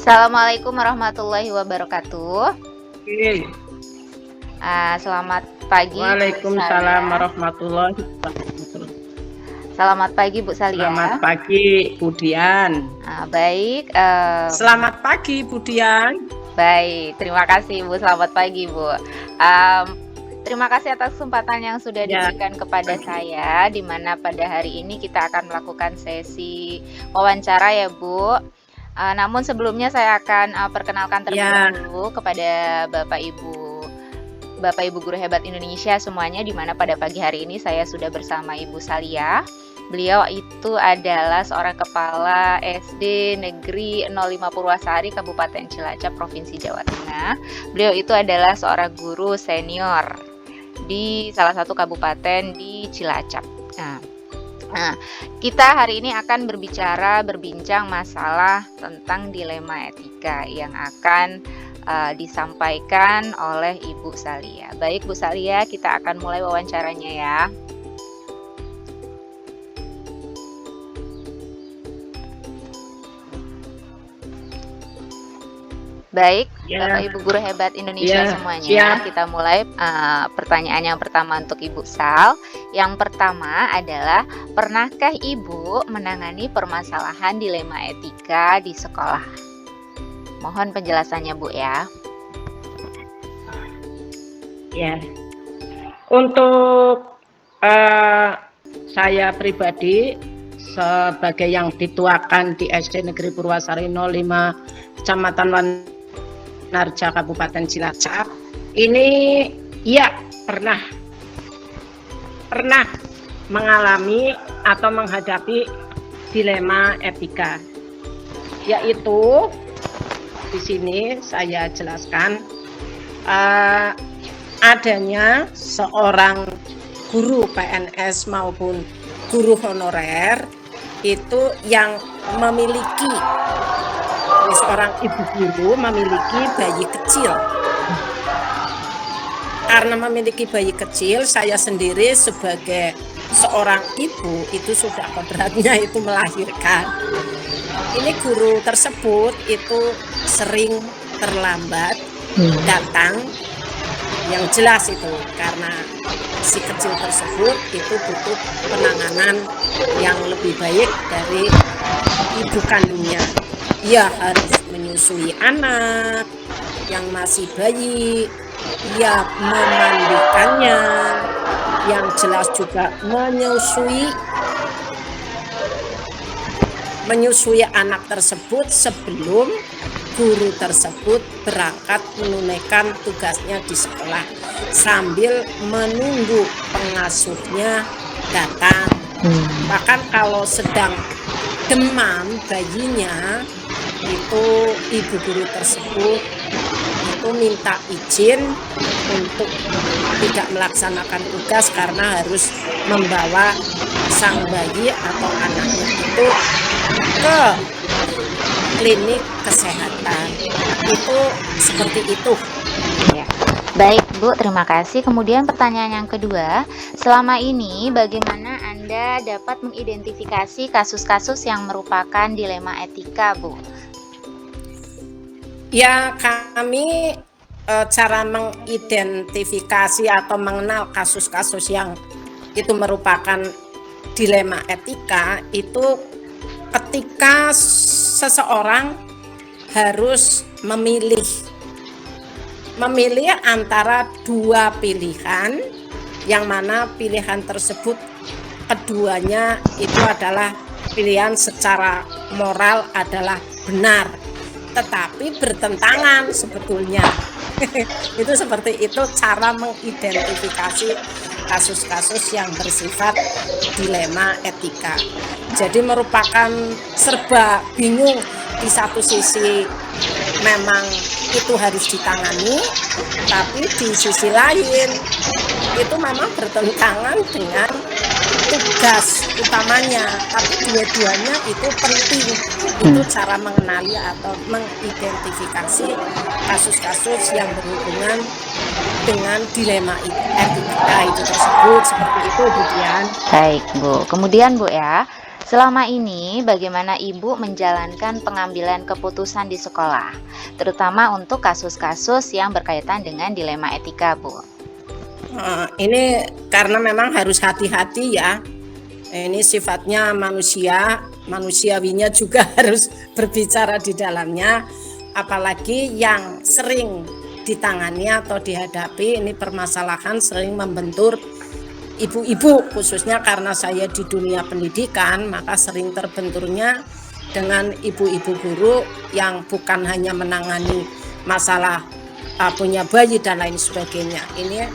Assalamualaikum warahmatullahi wabarakatuh. Oke. Selamat pagi Bu Waalaikumsalam Salia. warahmatullahi wabarakatuh. Selamat pagi Bu Selamat Salia. pagi, Bu Dian. Baik, Selamat pagi, Bu Dian. baik. Terima kasih Bu. Selamat pagi Bu. Mmm, Terima kasih atas kesempatan yang sudah Ya, diberikan kepada pagi. saya, di mana pada hari ini kita akan melakukan sesi wawancara ya Bu. Namun sebelumnya saya akan, perkenalkan terlebih Ya, dulu kepada Bapak Ibu guru hebat Indonesia semuanya, di mana pada pagi hari ini saya sudah bersama Ibu Salia. Beliau itu adalah seorang kepala SD Negeri 05 Purwasari, Kabupaten Cilacap, Provinsi Jawa Tengah. Beliau itu adalah seorang guru senior di salah satu kabupaten di Cilacap. Nah, kita hari ini akan berbincang masalah tentang dilema etika yang akan disampaikan oleh Ibu Salia. Baik Bu Salia, kita akan mulai wawancaranya ya. Baik, ya, Bapak Ibu guru hebat Indonesia ya, semuanya, siap. kita mulai pertanyaan yang pertama untuk Ibu Sal. Yang pertama adalah, pernahkah Ibu menangani permasalahan dilema etika di sekolah? Mohon penjelasannya Bu ya. Ya. Untuk saya pribadi sebagai yang dituakan di SD Negeri Purwasari 05 Kecamatan Wanarja Kabupaten Cilacap, ini ya pernah mengalami atau menghadapi dilema etika, yaitu di sini saya jelaskan adanya seorang guru PNS maupun guru honorer itu yang memiliki, seorang ibu guru memiliki bayi kecil. Karena memiliki bayi kecil, saya sendiri sebagai seorang ibu itu sudah beratnya itu melahirkan. Ini guru tersebut itu sering terlambat datang, yang jelas itu karena si kecil tersebut itu butuh penanganan yang lebih baik dari ibu kandungnya. Ia harus menyusui anak yang masih bayi, ia memandikannya, yang jelas juga menyusui anak tersebut sebelum guru tersebut berangkat menunaikan tugasnya di sekolah, sambil menunggu pengasuhnya datang. Bahkan kalau sedang demam bayinya, itu ibu guru tersebut itu minta izin untuk tidak melaksanakan tugas karena harus membawa sang bayi atau anaknya itu ke klinik kesehatan. Itu seperti itu. Ya. Baik Bu, terima kasih. Kemudian pertanyaan yang kedua, selama ini bagaimana Anda dapat mengidentifikasi kasus-kasus yang merupakan dilema etika, Bu? Ya, kami cara mengidentifikasi atau mengenal kasus-kasus yang itu merupakan dilema etika itu ketika seseorang harus memilih antara dua pilihan, yang mana pilihan tersebut keduanya itu adalah pilihan secara moral adalah benar, tetapi bertentangan sebetulnya. Itu seperti itu cara mengidentifikasi kasus-kasus yang bersifat dilema etika. Jadi merupakan serba bingung. Di satu sisi memang itu harus ditangani, tapi di sisi lain itu memang bertentangan dengan tugas utamanya, tapi dua-duanya itu penting. Itu cara mengenali atau mengidentifikasi kasus-kasus yang berhubungan dengan dilema etika itu tersebut, seperti itu Bu Dian. Baik Bu, kemudian Bu ya, Selama ini, bagaimana Ibu menjalankan pengambilan keputusan di sekolah, terutama untuk kasus-kasus yang berkaitan dengan dilema etika, Bu? Ini karena memang harus hati-hati ya. Ini sifatnya manusia, manusiawinya juga harus berbicara di dalamnya. Apalagi yang sering ditangani atau dihadapi ini permasalahan sering membentur ibu-ibu, khususnya karena saya di dunia pendidikan, maka sering terbenturnya dengan ibu-ibu guru yang bukan hanya menangani masalah punya bayi dan lain sebagainya. Ini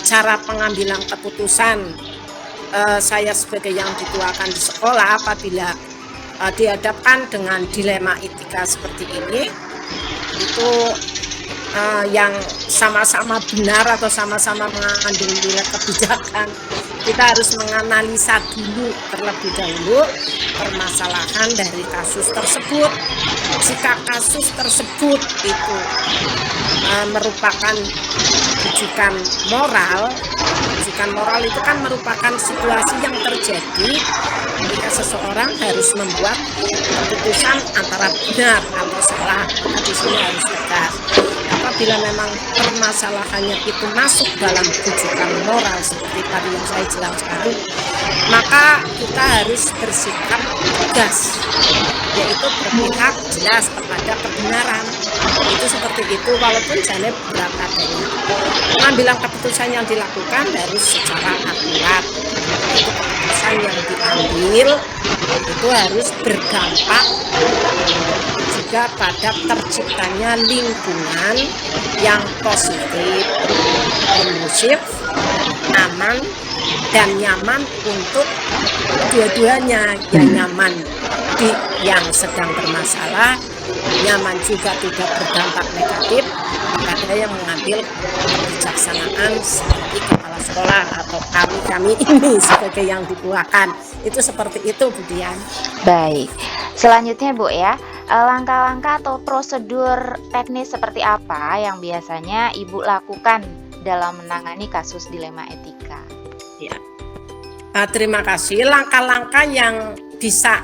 cara pengambilan keputusan saya sebagai yang dituakan di sekolah apabila dihadapkan dengan dilema etika seperti ini, itu yang sama-sama benar atau sama-sama mengandung nilai kebijakan, kita harus menganalisa dulu terlebih dahulu permasalahan dari kasus tersebut. Jika kasus tersebut itu merupakan rujukan moral itu kan merupakan situasi yang terjadi ketika seseorang harus membuat keputusan antara benar atau salah. Maka di sini harus tegas. Apabila memang permasalahannya itu masuk dalam rujukan moral seperti tadi yang saya jelaskan, maka kita harus bersikap tegas, yaitu berpihak jelas kepada kebenaran. Itu seperti itu, walaupun jangan berat adanya. Pengambilan keputusan yang dilakukan harus secara akurat. Itu keputusan yang diambil itu harus berdampak juga pada terciptanya lingkungan yang positif, kondusif, aman, dan nyaman untuk dua-duanya. Yang nyaman di yang sedang bermasalah, nyaman juga tidak berdampak negatif pada yang mengambil kebijaksanaan seperti kepala sekolah atau kami ini sebagai yang dituakan. Itu seperti itu, Bu Dian. Baik, selanjutnya Bu ya, langkah-langkah atau prosedur teknis seperti apa yang biasanya Ibu lakukan dalam menangani kasus dilema etika? Ya. Terima kasih. Langkah-langkah yang bisa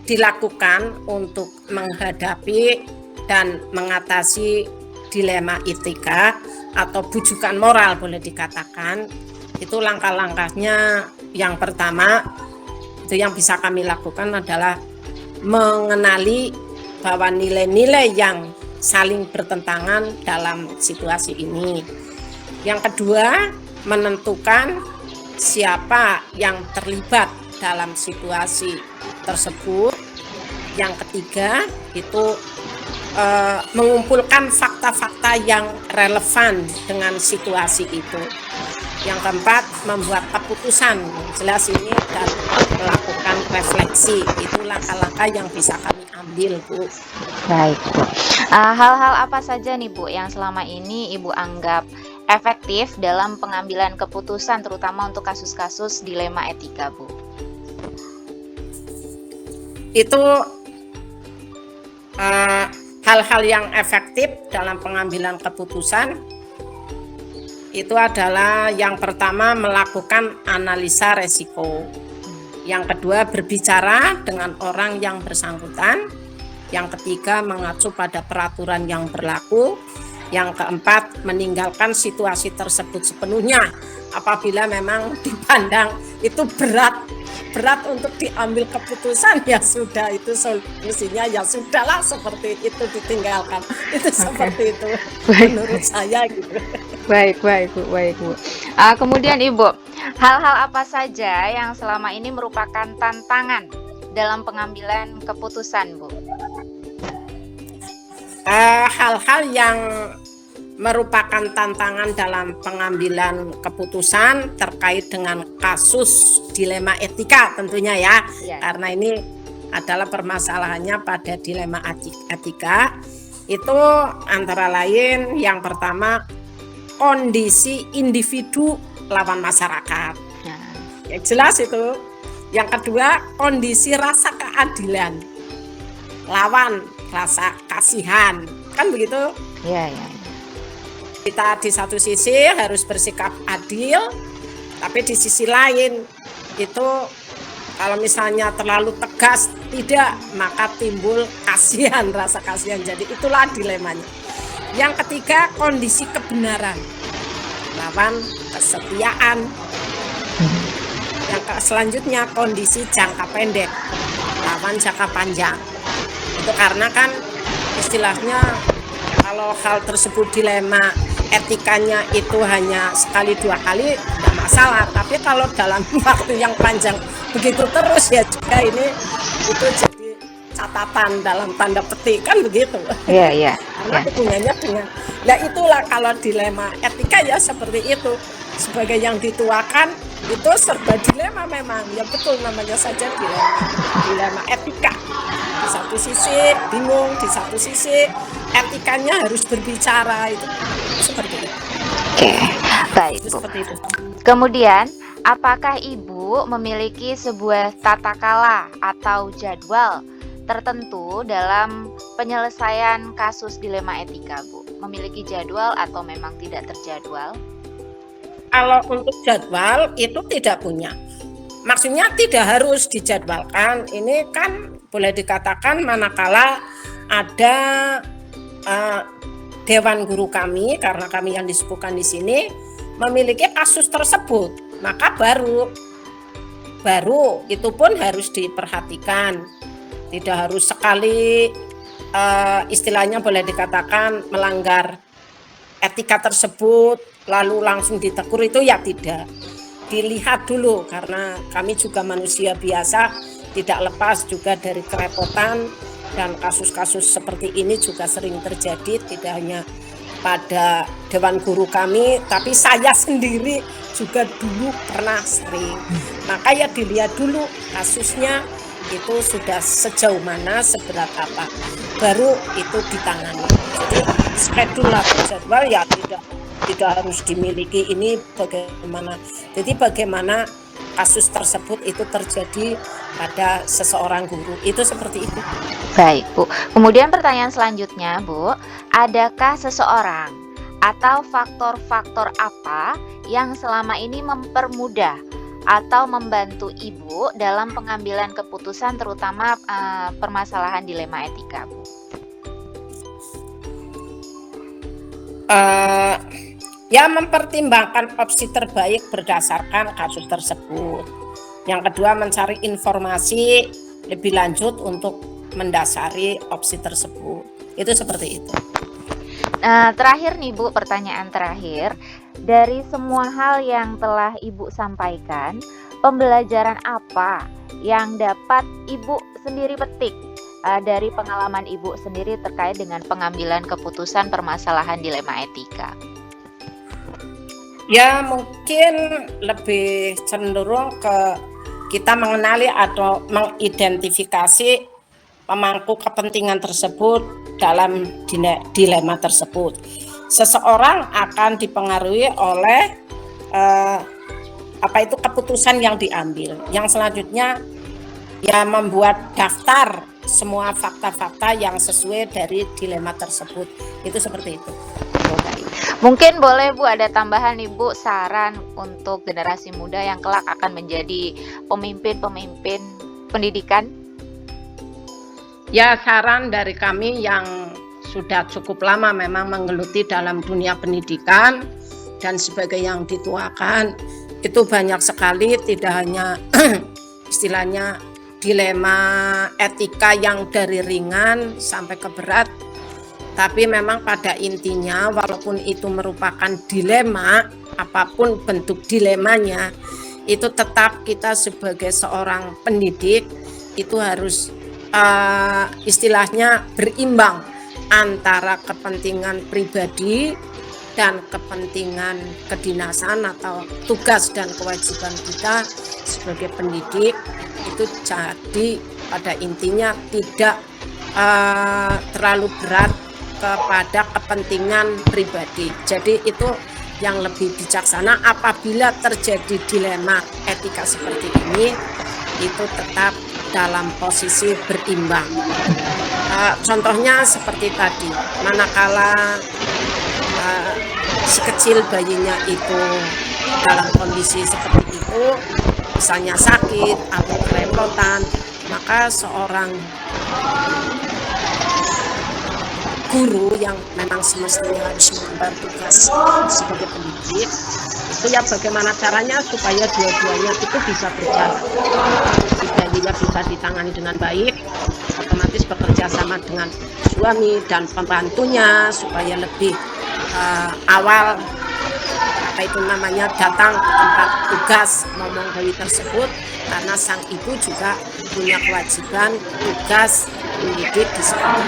dilakukan untuk menghadapi dan mengatasi dilema etika atau bujukan moral boleh dikatakan, itu langkah-langkahnya yang pertama itu yang bisa kami lakukan adalah mengenali bahwa nilai-nilai yang saling bertentangan dalam situasi ini. Yang kedua, menentukan siapa yang terlibat dalam situasi tersebut. Yang ketiga, itu mengumpulkan fakta-fakta yang relevan dengan situasi itu. Yang keempat, membuat keputusan jelas ini dan melakukan refleksi. Itu langkah-langkah yang bisa kami ambil, Bu. Baik, Bu. Hal-hal apa saja nih, Bu, yang selama ini Ibu anggap efektif dalam pengambilan keputusan terutama untuk kasus-kasus dilema etika, Bu? Itu hal-hal yang efektif dalam pengambilan keputusan itu adalah yang pertama melakukan analisa resiko, yang kedua berbicara dengan orang yang bersangkutan, yang ketiga mengacu pada peraturan yang berlaku, yang keempat meninggalkan situasi tersebut sepenuhnya apabila memang dipandang itu berat untuk diambil keputusan, ya sudah, itu solusinya ya sudahlah, seperti itu, ditinggalkan. Itu seperti itu menurut saya gitu. Baik Bu. Kemudian Ibu, hal-hal apa saja yang selama ini merupakan tantangan dalam pengambilan keputusan, Bu? Hal-hal yang merupakan tantangan dalam pengambilan keputusan terkait dengan kasus dilema etika tentunya ya. Karena ini adalah permasalahannya pada dilema etika, itu antara lain yang pertama kondisi individu lawan masyarakat, ya jelas itu. Yang kedua kondisi rasa keadilan lawan rasa kasihan, kan begitu? Iya. Kita di satu sisi harus bersikap adil, tapi di sisi lain itu Kalau misalnya terlalu tegas, tidak, maka timbul kasihan, rasa kasihan. Jadi itulah dilemanya. Yang ketiga, kondisi kebenaran lawan kesetiaan. Yang selanjutnya, kondisi jangka pendek lawan jangka panjang. Itu karena kan istilahnya kalau hal tersebut dilema etikanya itu hanya sekali dua kali tidak masalah, tapi kalau dalam waktu yang panjang begitu terus ya juga ini itu jadi catatan dalam tanda petik kan begitu. Iya. Karena hubungannya dengan, nah itulah kalau dilema etika ya seperti itu. Sebagai yang dituakan itu serba dilema memang, ya betul namanya saja dilema etika. Di satu sisi bingung, di satu sisi etikanya harus berbicara, itu seperti itu. Oke, baik Bu. Seperti itu. Kemudian, apakah Ibu memiliki sebuah tata kala atau jadwal tertentu dalam penyelesaian kasus dilema etika, Bu? Memiliki jadwal atau memang tidak terjadwal? Kalau untuk jadwal itu tidak punya. Maksudnya tidak harus dijadwalkan. Ini kan boleh dikatakan manakala ada dewan guru kami, karena kami yang disebutkan di sini memiliki kasus tersebut, maka baru itu pun harus diperhatikan. Tidak harus sekali istilahnya boleh dikatakan melanggar etika tersebut lalu langsung ditegur, itu ya tidak. Dilihat dulu, karena kami juga manusia biasa, tidak lepas juga dari kerepotan, dan kasus-kasus seperti ini juga sering terjadi, tidak hanya pada dewan guru kami, tapi saya sendiri juga dulu pernah sering. Maka ya dilihat dulu kasusnya itu sudah sejauh mana, seberat apa, baru itu ditangani. Jadi schedule atau jadwal ya tidak harus dimiliki. Ini bagaimana, jadi bagaimana kasus tersebut itu terjadi pada seseorang guru, itu seperti itu. Baik Bu, kemudian pertanyaan selanjutnya Bu, adakah seseorang atau faktor-faktor apa yang selama ini mempermudah atau membantu Ibu dalam pengambilan keputusan, terutama permasalahan dilema etika, Bu? Ya, mempertimbangkan opsi terbaik berdasarkan kasus tersebut. Yang kedua, mencari informasi lebih lanjut untuk mendasari opsi tersebut. Itu seperti itu. Terakhir nih Bu, pertanyaan terakhir. Dari semua hal yang telah Ibu sampaikan, pembelajaran apa yang dapat Ibu sendiri petik dari pengalaman Ibu sendiri terkait dengan pengambilan keputusan permasalahan dilema etika? Ya, mungkin lebih cenderung ke kita mengenali atau mengidentifikasi pemangku kepentingan tersebut dalam dilema tersebut. Seseorang akan dipengaruhi oleh keputusan yang diambil. Yang selanjutnya ya membuat daftar semua fakta-fakta yang sesuai dari dilema tersebut. Itu seperti itu. Mungkin boleh Bu ada tambahan nih Bu, saran untuk generasi muda yang kelak akan menjadi pemimpin pendidikan? Ya, saran dari kami yang sudah cukup lama memang menggeluti dalam dunia pendidikan dan sebagai yang dituakan, itu banyak sekali, tidak hanya istilahnya dilema etika yang dari ringan sampai ke berat, tapi memang pada intinya walaupun itu merupakan dilema, apapun bentuk dilemanya, itu tetap kita sebagai seorang pendidik itu harus istilahnya berimbang antara kepentingan pribadi dan kepentingan kedinasan atau tugas dan kewajiban kita sebagai pendidik. Itu jadi pada intinya tidak terlalu berat kepada kepentingan pribadi. Jadi itu yang lebih bijaksana. Apabila terjadi dilema etika seperti ini, itu tetap dalam posisi berimbang. Contohnya seperti tadi, manakala si kecil bayinya itu dalam kondisi seperti itu, misalnya sakit atau kerepotan, maka seorang guru yang memang semestinya harus mengemban tugas sebagai pendidik, itu ya bagaimana caranya supaya dua-duanya itu bisa berjalan. Dia bisa ditangani dengan baik, otomatis bekerja sama dengan suami dan pembantunya supaya lebih awal apa itu namanya datang ke tempat tugas ngomong bayi tersebut, karena sang ibu juga punya kewajiban tugas mendidik di sekolah.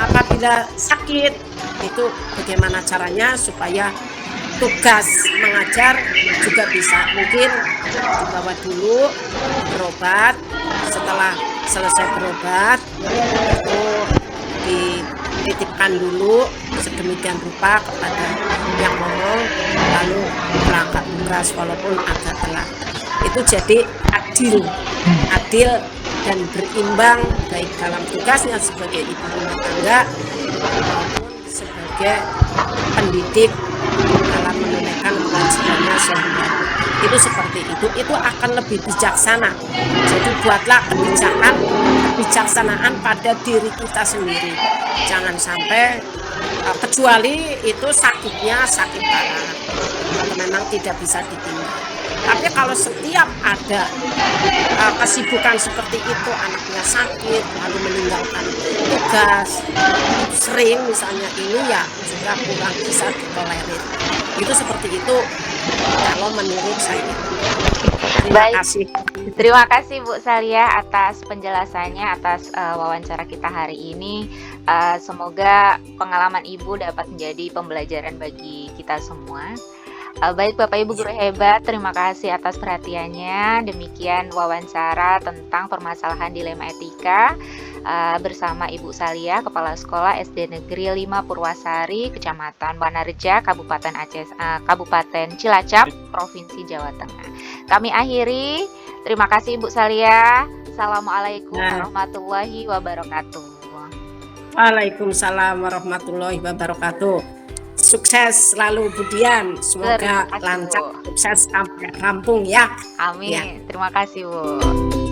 Apabila sakit, itu bagaimana caranya supaya tugas mengajar juga bisa mungkin dibawa dulu berobat, setelah selesai berobat itu dititipkan dulu sedemikian rupa kepada yang ngomong, lalu berangkat tugas walaupun agak telat. Itu jadi adil dan berimbang baik dalam tugasnya sebagai ibu rumah tangga maupun sebagai pendidik dalam menunaikan kewajibannya sehari-hari. Itu seperti itu akan lebih bijaksana. Jadi buatlah kebijaksanaan pada diri kita sendiri. Jangan sampai kecuali itu sakitnya sakit parah atau memang tidak bisa ditinggal. Tapi kalau setiap ada kesibukan seperti itu, anaknya sakit lalu meninggalkan tugas, sering misalnya, ini ya juga kurang bisa ditolerir. Itu seperti itu kalau menurut saya. Terima kasih. Terima kasih Bu Salia atas penjelasannya, atas wawancara kita hari ini. Semoga pengalaman Ibu dapat menjadi pembelajaran bagi kita semua. Baik Bapak Ibu guru hebat, terima kasih atas perhatiannya. Demikian wawancara tentang permasalahan dilema etika bersama Ibu Salia, Kepala Sekolah SD Negeri 5 Purwasari, Kecamatan Wanareja, Kabupaten Cilacap, Provinsi Jawa Tengah. Kami akhiri. Terima kasih Ibu Salia. Assalamualaikum warahmatullahi wabarakatuh. Waalaikumsalam warahmatullahi wabarakatuh. Sukses selalu Budian, semoga lancar, sukses sampai rampung ya. Amin. Ya. Terima kasih Bu.